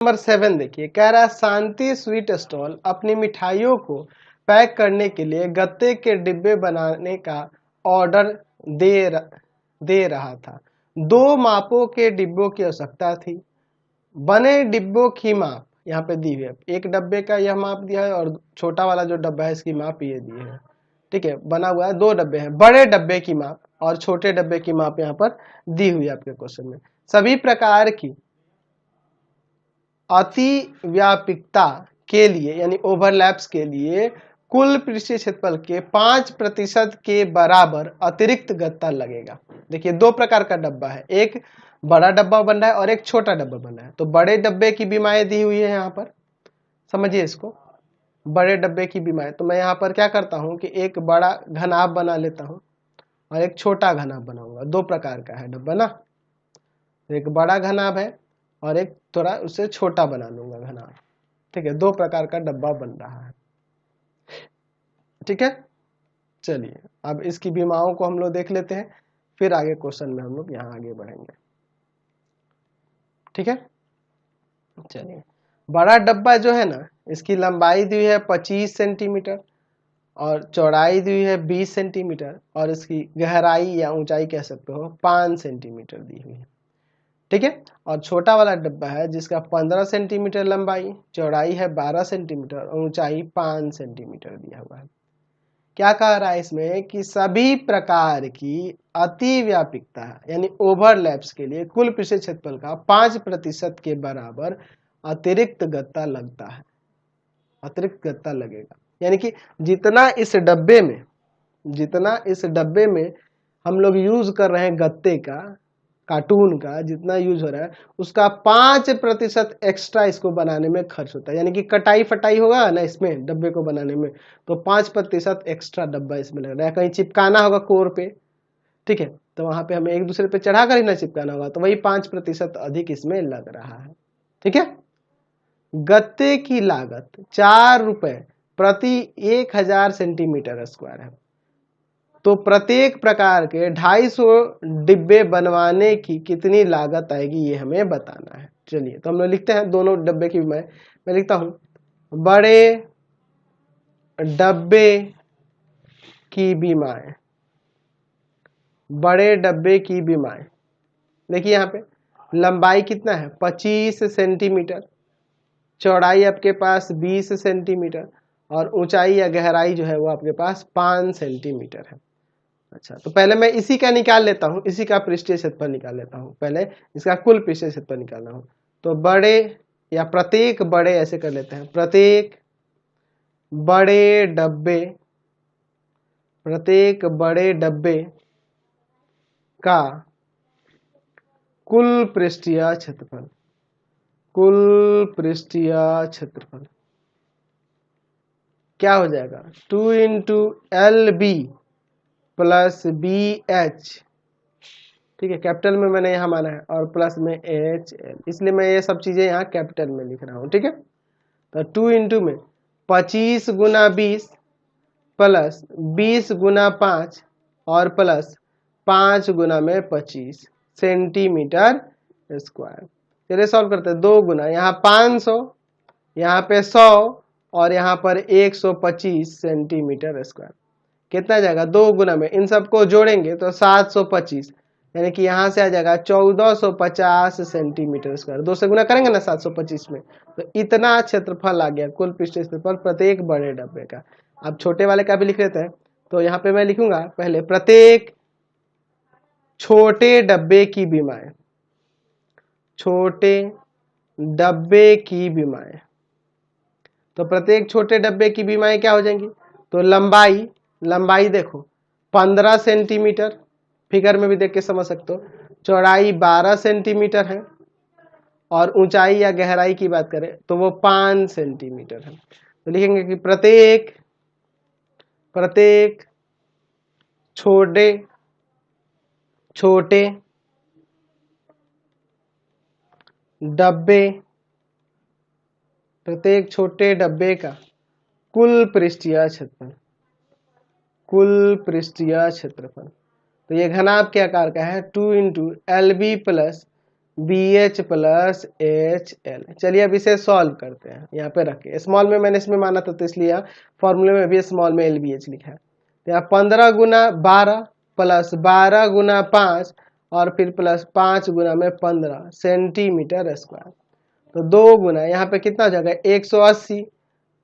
Number 7 देखिए, कह रहा है शांति स्वीट स्टॉल अपनी मिठाइयों को पैक करने के लिए गत्ते के डिब्बे बनाने का ऑर्डर दे रहा था। 2 मापों के डिब्बों की आवश्यकता थी। बने डिब्बों की माप यहाँ पे दी हुई है, एक डब्बे का यह माप दिया है और छोटा वाला जो डब्बा है इसकी माप ये दी है। ठीक है, बना हुआ है 2 डब्बे हैं, बड़े डब्बे की माप और छोटे डब्बे की माप यहाँ पर दी हुई है आपके क्वेश्चन में। सभी प्रकार की अति व्यापकता के लिए यानी ओवरलैप्स के लिए कुल पृष्ठीय क्षेत्रफल के 5% के बराबर अतिरिक्त गत्ता लगेगा। देखिए 2 प्रकार का डब्बा है, एक बड़ा डब्बा बन रहा है और एक छोटा डब्बा बन रहा है। तो बड़े डब्बे की बीमाएं दी हुई है यहाँ पर, समझिए इसको, बड़े डब्बे की बीमाएं। तो मैं यहाँ पर क्या करता हूँ कि एक बड़ा घनाभ बना लेता हूँ और एक छोटा घनाभ बनाऊंगा। 2 प्रकार का है डब्बा ना, एक बड़ा घनाभ है और एक थोड़ा उससे छोटा बना लूंगा घनाभ। ठीक है, 2 प्रकार का डब्बा बन रहा है। ठीक है, चलिए अब इसकी बीमाओं को हम लोग देख लेते हैं, फिर आगे क्वेश्चन में हम लोग यहाँ आगे बढ़ेंगे। ठीक है, चलिए बड़ा डब्बा जो है ना, इसकी लंबाई दी हुई है 25 सेंटीमीटर और चौड़ाई दी हुई है 20 सेंटीमीटर और इसकी गहराई या ऊंचाई कह सकते हो 5 सेंटीमीटर दी हुई है। ठीक है, और छोटा वाला डब्बा है जिसका 15 सेंटीमीटर लंबाई, चौड़ाई है 12 सेंटीमीटर और ऊंचाई 5 सेंटीमीटर दिया हुआ है। क्या कह रहा है इसमें कि सभी प्रकार की अति व्यापकता यानी ओवरलैप्स के लिए कुल पृष्ठीय क्षेत्रफल का 5% के बराबर अतिरिक्त गत्ता लगता है, अतिरिक्त गत्ता लगेगा। यानी कि जितना इस डब्बे में हम लोग यूज कर रहे हैं गत्ते का, कार्टून का जितना यूज हो रहा है उसका 5% एक्स्ट्रा इसको बनाने में खर्च होता है। यानी कि कटाई फटाई होगा ना इसमें डब्बे को बनाने में, तो 5% एक्स्ट्रा डब्बा इसमें लग रहा है। कहीं चिपकाना होगा कोर पे, ठीक है, तो वहां पे हमें एक दूसरे पे चढ़ा कर ही ना चिपकाना होगा, तो वही 5% अधिक इसमें लग रहा है। ठीक है, गत्ते की लागत 4 रुपए प्रति 1000 सेंटीमीटर स्क्वायर है। तो प्रत्येक प्रकार के 250 डिब्बे बनवाने की कितनी लागत आएगी ये हमें बताना है। चलिए तो हम लोग लिखते हैं दोनों डब्बे की मैं लिखता हूं बड़े डब्बे की बीमाएं, बड़े डब्बे की बीमाएं। देखिए यहाँ पे लंबाई कितना है 25 सेंटीमीटर, चौड़ाई आपके पास 20 सेंटीमीटर और ऊंचाई या गहराई जो है वो आपके पास 5 सेंटीमीटर है। अच्छा, तो पहले मैं इसी का निकाल लेता हूँ, इसी का पृष्ठीय क्षेत्रफल निकाल लेता हूँ। पहले इसका कुल पृष्ठीय क्षेत्रफल निकालना हूँ, तो बड़े या प्रत्येक बड़े ऐसे कर लेते हैं, प्रत्येक बड़े डब्बे का कुल पृष्ठीय क्षेत्रफल, कुल पृष्ठीय क्षेत्रफल क्या हो जाएगा 2 इंटू LB प्लस BH। ठीक है, कैपिटल में मैंने यहाँ माना है और प्लस में HL, इसलिए मैं ये सब चीजें यहाँ कैपिटल में लिख रहा हूँ। ठीक है, तो 2 इंटू में 25 गुना 20 प्लस 20 गुना 5 और प्लस 5 गुना में 25 सेंटीमीटर स्क्वायर। चलिए सॉल्व करते हैं, 2 गुना यहाँ 500, यहाँ पे 100 और यहाँ पर 125 सेंटीमीटर स्क्वायर। कितना जाएगा 2 गुना में, इन सबको जोड़ेंगे तो 725, यानी कि यहाँ से आ जाएगा 1450 सेंटीमीटर स्क्वायर। 2 से गुना करेंगे ना 725 में, तो इतना क्षेत्रफल आ गया कुल पृष्ठीय क्षेत्रफल प्रत्येक बड़े डब्बे का। अब छोटे वाले का भी लिख लेते हैं, तो यहाँ पे मैं लिखूंगा पहले प्रत्येक छोटे डब्बे की बीमाएं, छोटे डब्बे की बीमाएं। तो प्रत्येक छोटे डब्बे की बीमाएं क्या हो जाएंगी, तो लंबाई देखो 15 सेंटीमीटर, फिगर में भी देख के समझ सकते हो, चौड़ाई 12 सेंटीमीटर है और ऊंचाई या गहराई की बात करें तो वो 5 सेंटीमीटर है। तो लिखेंगे कि प्रत्येक छोटे डब्बे, प्रत्येक छोटे डब्बे का कुल पृष्ठीय क्षेत्रफल, कुल पृष्ठीय क्षेत्रफल, तो ये घनाभ के आकार का है 2 into LB plus BH plus HL। चलिए अब इसे सॉल्व करते हैं, यहाँ पे रखे स्मॉल में मैंने इसमें माना था तो इसलिए यहाँ फॉर्मूले में भी स्मॉल में LBH लिखा है। तो यहाँ 15 गुना 12 प्लस 12 गुना 5 और फिर प्लस 5 गुना में 15 सेंटीमीटर स्क्वायर। तो 2 गुना यहाँ पे कितना हो जाएगा 180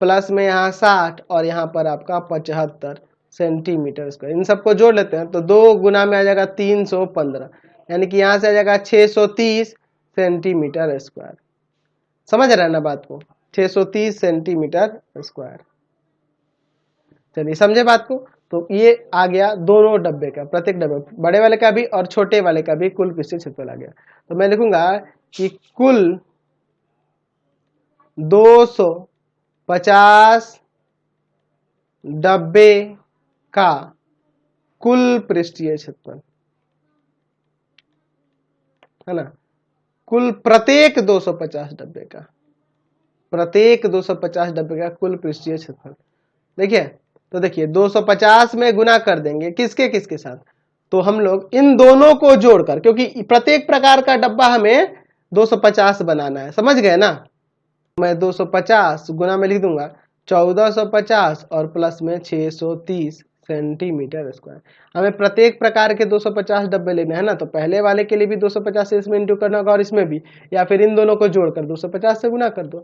प्लस में यहाँ 60 और यहाँ पर आपका 75 सेंटीमीटर स्क्वायर। इन सबको जोड़ लेते हैं तो 2 गुना में आ जाएगा 315, यानी कि यहाँ से आ जाएगा 630 सेंटीमीटर स्क्वायर। समझ रहे हैं ना बात को, 630 सेंटीमीटर स्क्वायर। चलिए समझे बात को। तो ये आ गया दोनों डब्बे का, प्रत्येक डब्बे बड़े वाले का भी और छोटे वाले का भी कुल पृष्ठीय क्षेत्रफल आ गया। तो मैं लिखूंगा कि कुल 250 डब्बे का कुल पृष्ठीय क्षेत्रफल है ना, कुल प्रत्येक 250 डब्बे का, प्रत्येक 250 डब्बे का कुल पृष्ठीय क्षेत्रफल। देखिए तो देखिए 250 में गुना कर देंगे किसके किसके साथ, तो हम लोग इन दोनों को जोड़कर, क्योंकि प्रत्येक प्रकार का डब्बा हमें 250 बनाना है, समझ गए ना। मैं 250 गुना में लिख दूंगा 1450 और प्लस में 630 सेंटीमीटर स्क्वायर। हमें प्रत्येक प्रकार के 250 डब्बे लेने हैं ना, तो पहले वाले के लिए भी 250 से इसमें इंटू करना होगा और इसमें भी, या फिर इन दोनों को जोड़कर 250 से गुना कर दो।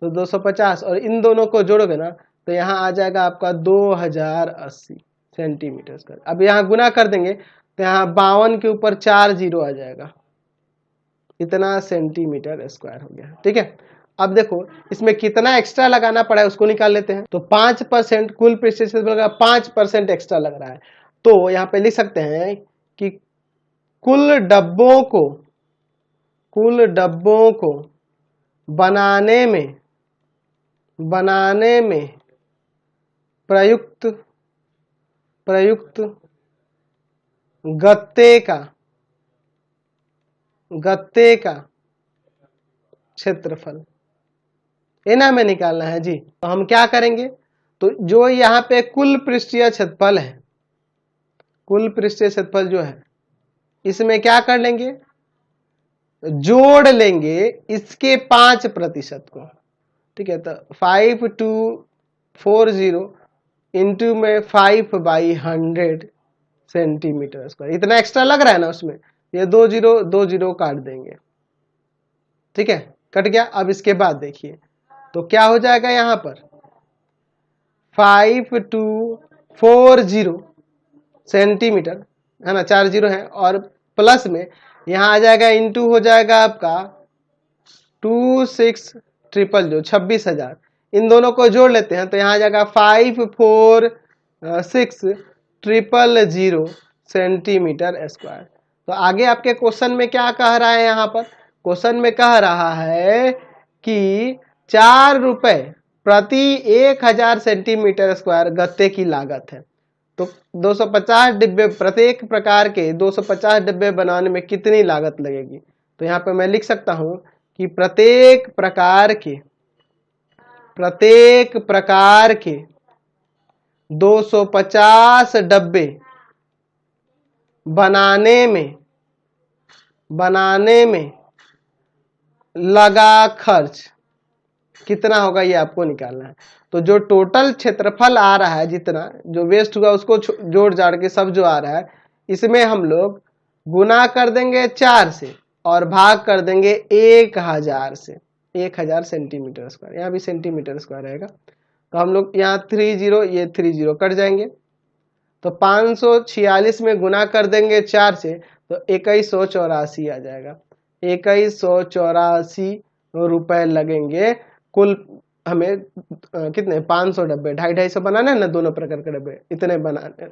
तो 250 और इन दोनों को जोड़ोगे ना तो यहाँ आ जाएगा आपका 2080 सेंटीमीटर स्क्वायर। अब यहाँ गुना कर देंगे तो यहाँ 52 के ऊपर 4 जीरो आ जाएगा, इतना सेंटीमीटर स्क्वायर हो गया। ठीक है, अब देखो इसमें कितना एक्स्ट्रा लगाना पड़ा है उसको निकाल लेते हैं। तो 5% कुल पृष्ठीय क्षेत्रफल का 5% एक्स्ट्रा लग रहा है, तो यहाँ पे लिख सकते हैं कि कुल डब्बों को बनाने में प्रयुक्त गत्ते का क्षेत्रफल इतना हमें निकालना है जी। तो हम क्या करेंगे, तो जो यहाँ पे कुल पृष्ठीय क्षेत्रफल है, कुल पृष्ठीय क्षेत्रफल जो है इसमें क्या कर लेंगे, जोड़ लेंगे इसके 5% को। ठीक है, तो 5240 इंटू में 5/100 सेंटीमीटर स्क्वायर। इतना एक्स्ट्रा लग रहा है ना उसमें, ये 2 जीरो काट देंगे। ठीक है, कट गया। अब इसके बाद देखिए तो क्या हो जाएगा, यहाँ पर 5240 सेंटीमीटर है ना, 4 जीरो है, और प्लस में यहाँ आ जाएगा इंटू हो जाएगा आपका 2600 26,000। इन दोनों को जोड़ लेते हैं तो यहाँ आ जाएगा 546,000 सेंटीमीटर स्क्वायर। तो आगे आपके क्वेश्चन में क्या कह रहा है, यहाँ पर क्वेश्चन में कह रहा है कि 4 रुपए प्रति 1000 सेंटीमीटर स्क्वायर गत्ते की लागत है। तो 250 डिब्बे, प्रत्येक प्रकार के 250 डिब्बे बनाने में कितनी लागत लगेगी। तो यहाँ पे मैं लिख सकता हूं कि प्रत्येक प्रकार के 250 डब्बे बनाने में लगा खर्च कितना होगा, ये आपको निकालना है। तो जो टोटल क्षेत्रफल आ रहा है, जितना जो वेस्ट हुआ उसको जोड़ जाड़ के सब जो आ रहा है, इसमें हम लोग गुना कर देंगे 4 से और भाग कर देंगे 1000 से, 1000 सेंटीमीटर स्क्वायर। यहाँ भी सेंटीमीटर स्क्वायर रहेगा। तो हम लोग यहाँ 30, ये 30 कट जाएंगे। तो 546 में गुना कर देंगे 4 से तो 2184 आ जाएगा। 2184 रुपए लगेंगे कुल हमें। कितने 500 डब्बे, 250 बनाना है ना दोनों प्रकार के डब्बे, इतने बनाने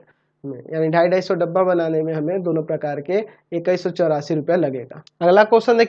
में, यानी 250 डब्बा बनाने में हमें दोनों प्रकार के 2184 रुपया लगेगा। अगला क्वेश्चन देखिए।